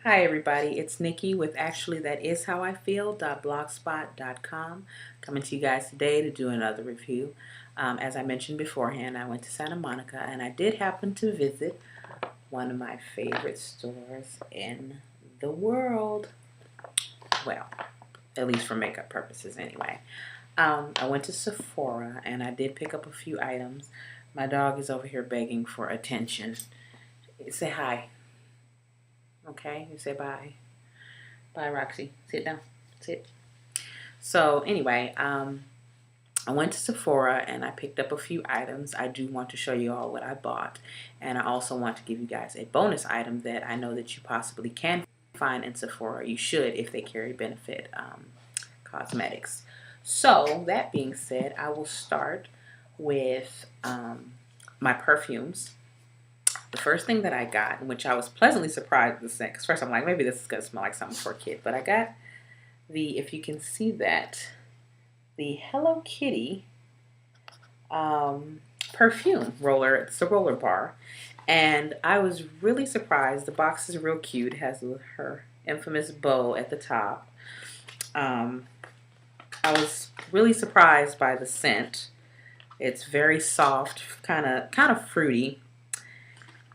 Hi everybody, it's Nikki with Actually That Is How I Feel.blogspot.com, coming to you guys today to do another review. As I mentioned beforehand, I went to Santa Monica and I did happen to visit one of my favorite stores in the world. Well, at least for makeup purposes anyway. I went to Sephora and I did pick up a few items. My dog is over here begging for attention. Say hi. Okay, you say bye. Bye, Roxy. Sit down. Sit. So anyway, I went to Sephora and I picked up a few items. I do want to show you all what I bought, and I also want to give you guys a bonus item that I know that you possibly can find in Sephora. You should if they carry Benefit cosmetics. So that being said, I will start with my perfumes. The first thing that I got, which I was pleasantly surprised at the scent, because first I'm like, maybe this is going to smell like something for a kid, but I got if you can see that, the Hello Kitty perfume roller. It's a roller bar. And I was really surprised. The box is real cute. It has her infamous bow at the top. I was really surprised by the scent. It's very soft, kind of fruity.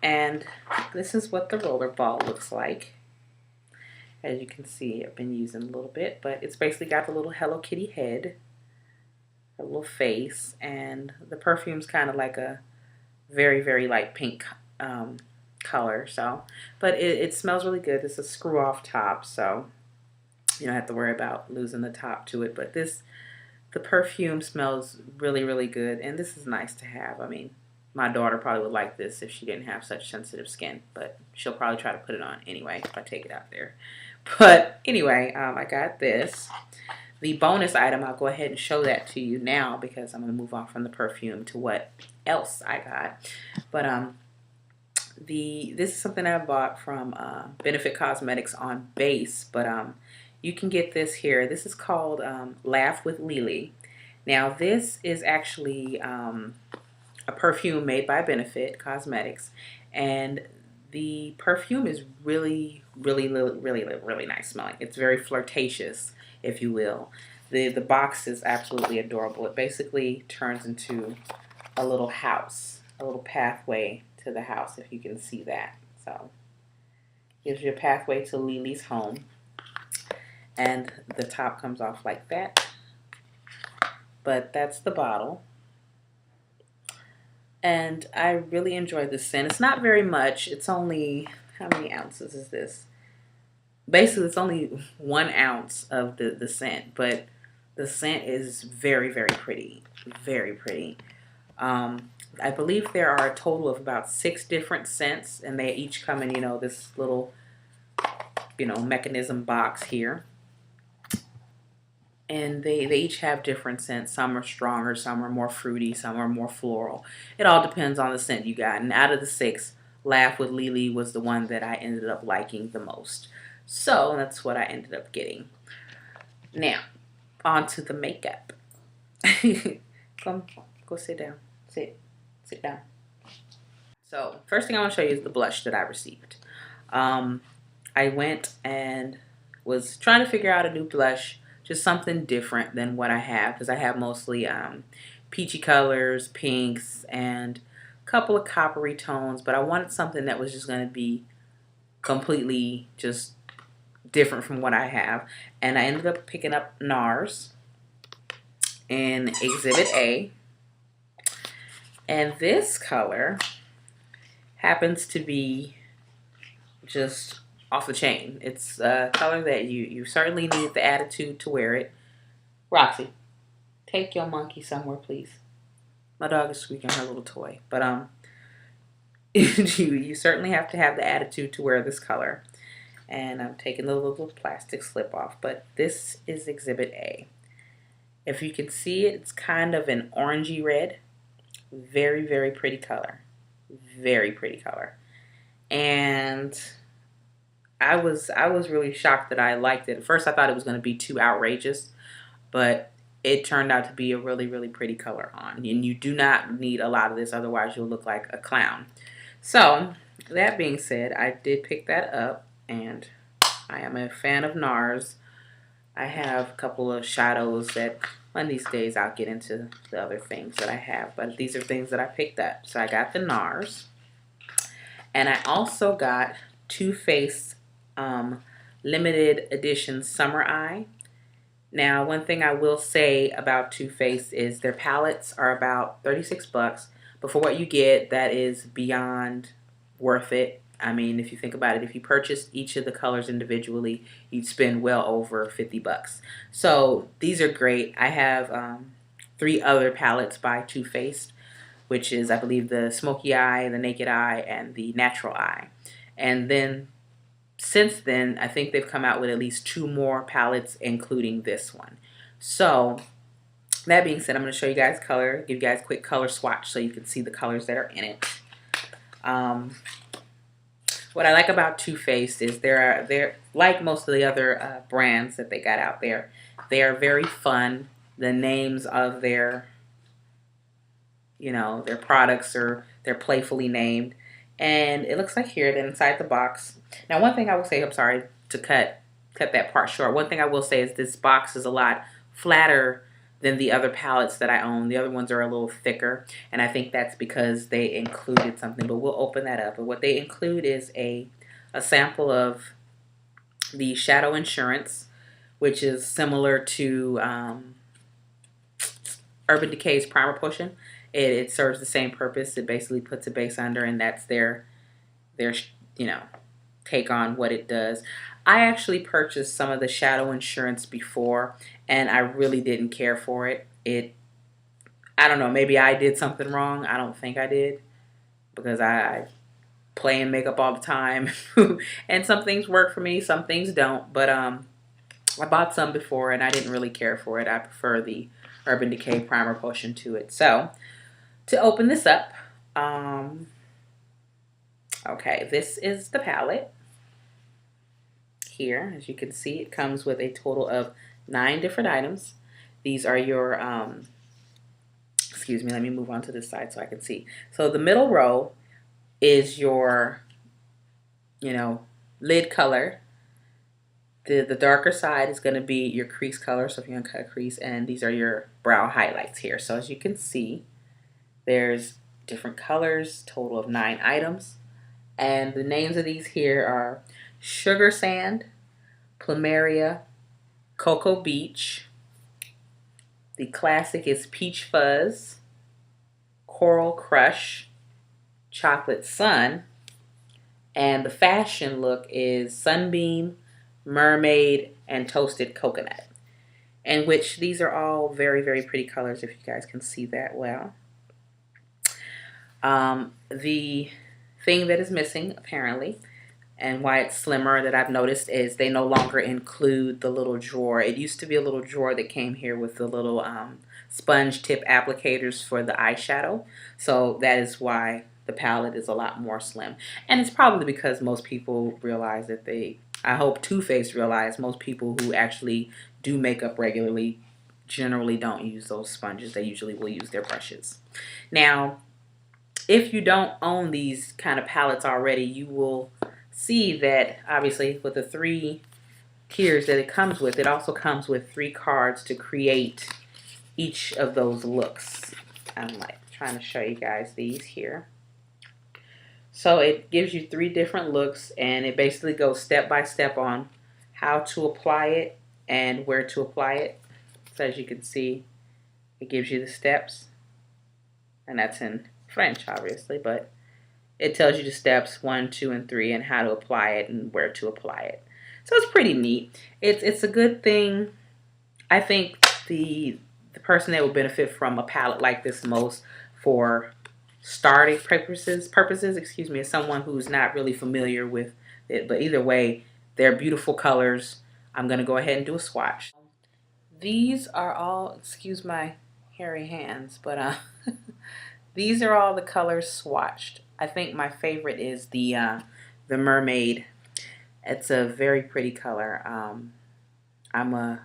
And this is what the roller ball looks like. As you can see, I've been using a little bit, but it's basically got the little Hello Kitty head, a little face, and the perfume's kind of like a very, very light pink color. So, but it smells really good. It's a screw-off top, so you don't have to worry about losing the top to it. But the perfume smells really, really good, and this is nice to have. I mean, my daughter probably would like this if she didn't have such sensitive skin, but she'll probably try to put it on anyway if I take it out there. But anyway, I got this. The bonus item, I'll go ahead and show that to you now because I'm going to move on from the perfume to what else I got. But this is something I bought from Benefit Cosmetics on base, but you can get this here. This is called Laugh with Lily. Now this is actually a perfume made by Benefit Cosmetics, and the perfume is really, really, really, really, really nice smelling. It's very flirtatious, if you will. The box is absolutely adorable. It basically turns into a little house, a little pathway to the house, if you can see that. So, gives you a pathway to Lily's home. And the top comes off like that. But that's the bottle. And I really enjoyed this scent. It's not very much. It's only, how many ounces is this? Basically, it's only 1 ounce of the scent, but the scent is very, very pretty. Very pretty. I believe there are a total of about 6 different scents, and they each come in, this little, mechanism box here. And they each have different scents. Some are stronger, some are more fruity, some are more floral. It all depends on the scent you got. And out of the 6, Laugh with Lily was the one that I ended up liking the most. So that's what I ended up getting. Now, on to the makeup. Come, go sit down. Sit down. So, first thing I want to show you is the blush that I received. I went and was trying to figure out a new blush, just something different than what I have, because I have mostly peachy colors, pinks, and a couple of coppery tones, but I wanted something that was just going to be completely just different from what I have. And I ended up picking up NARS in Exhibit A. And this color happens to be just off the chain. It's a color that you certainly need the attitude to wear it. Roxy, take your monkey somewhere, please. My dog is squeaking her little toy. But you certainly have to have the attitude to wear this color. And I'm taking the little plastic slip off. But this is Exhibit A. If you can see it, it's kind of an orangey red. Very, very pretty color. Very pretty color. And I was really shocked that I liked it. At first I thought it was going to be too outrageous, but it turned out to be a really, really pretty color on. And you do not need a lot of this, otherwise you'll look like a clown. So, that being said, I did pick that up. and I am a fan of NARS. I have a couple of shadows that one of these days I'll get into the other things that I have, but these are things that I picked up. So I got the NARS, and I also got Too Faced limited edition Summer Eye. Now, one thing I will say about Too Faced is their palettes are about 36 bucks, but for what you get, that is beyond worth it. I mean, if you think about it, if you purchased each of the colors individually, you'd spend well over 50 bucks. So these are great. I have 3 other palettes by Too Faced, which is, I believe, the Smoky Eye, the Naked Eye, and the Natural Eye. And then since then, I think they've come out with at least 2 more palettes, including this one. So that being said, I'm going to show you guys color, give you guys a quick color swatch so you can see the colors that are in it. What I like about Too Faced is they're like most of the other brands that they got out there. They are very fun. The names of their their products they're playfully named. And it looks like here that inside the box. Now, one thing I will say, I'm sorry to cut that part short. One thing I will say is this box is a lot flatter than the other palettes that I own. The other ones are a little thicker, and I think that's because they included something, but we'll open that up. And what they include is a sample of the Shadow Insurance, which is similar to Urban Decay's Primer Potion. It serves the same purpose. It basically puts a base under, and that's their take on what it does. I actually purchased some of the Shadow Insurance before, and I really didn't care for it. I don't know, maybe I did something wrong. I don't think I did, because I play in makeup all the time, and some things work for me, some things don't. But I bought some before, and I didn't really care for it. I prefer the Urban Decay Primer Potion to it. So to open this up, okay, this is the palette. Here, as you can see, it comes with a total of 9 different items. These are your, excuse me, let me move on to this side so I can see. So the middle row is your, lid color. The darker side is going to be your crease color, so if you're going to cut a crease, and these are your brow highlights here. So as you can see, there's different colors, total of 9 items. And the names of these here are Sugar Sand, Plumeria, Cocoa Beach. The classic is Peach Fuzz, Coral Crush, Chocolate Sun, and the fashion look is Sunbeam, Mermaid, and Toasted Coconut. And which these are all very, very pretty colors, if you guys can see that well. The thing that is missing, apparently, and why it's slimmer that I've noticed, is they no longer include the little drawer. It used to be a little drawer that came here with the little sponge tip applicators for the eyeshadow. So that is why the palette is a lot more slim. And it's probably because most people realize that I hope Too Faced realize most people who actually do makeup regularly generally don't use those sponges. They usually will use their brushes. Now, if you don't own these kind of palettes already, you will see that obviously with the 3 tiers that it comes with, it also comes with 3 cards to create each of those looks. I'm like trying to show you guys these here. So it gives you 3 different looks, and it basically goes step by step on how to apply it and where to apply it. So as you can see, it gives you the steps, and that's in French obviously, but it tells you the steps 1, 2, and 3 and how to apply it and where to apply it. So it's pretty neat. It's a good thing. I think the person that will benefit from a palette like this most for starting purposes, is someone who's not really familiar with it. But either way, they're beautiful colors. I'm going to go ahead and do a swatch. These are all, excuse my hairy hands, but these are all the colors swatched. I think my favorite is the Mermaid. It's a very pretty color. I'm a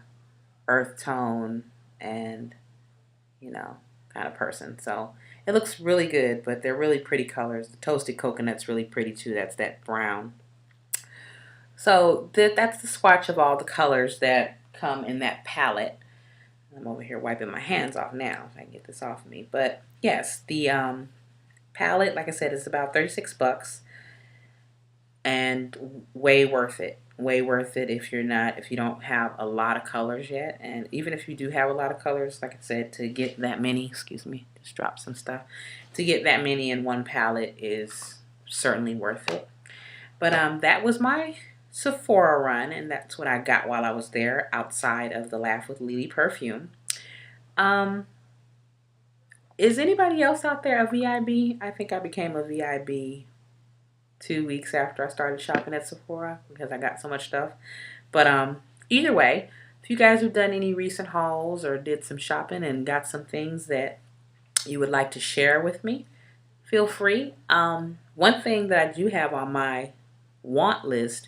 earth tone and kind of person, so it looks really good. But they're really pretty colors. The Toasted Coconut's really pretty too. That's that brown. So that's the swatch of all the colors that come in that palette. I'm over here wiping my hands off now if I can get this off of me. But yes, the palette, like I said, is about 36 bucks and way worth it. Way worth it if you don't have a lot of colors yet. And even if you do have a lot of colors, like I said, to get that many, excuse me, just drop some stuff. To get that many in one palette is certainly worth it. But that was my Sephora run, and that's what I got while I was there outside of the Laugh with Lily perfume. Is anybody else out there a VIB? I think I became a VIB 2 weeks after I started shopping at Sephora because I got so much stuff. But either way, if you guys have done any recent hauls or did some shopping and got some things that you would like to share with me, feel free. One thing that I do have on my want list,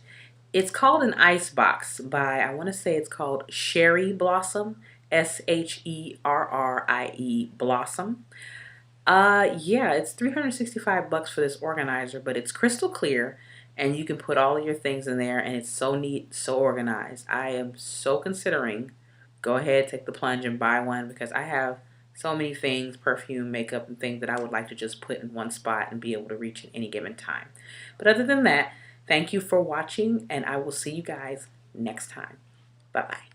it's called an ice box by, I want to say it's called Sherry Blossom, Sherrie Blossom. Yeah, it's 365 bucks for this organizer, but it's crystal clear and you can put all of your things in there and it's so neat, so organized. I am so considering go ahead, take the plunge and buy one because I have so many things, perfume, makeup, and things that I would like to just put in one spot and be able to reach at any given time. But other than that, thank you for watching and I will see you guys next time. Bye-bye.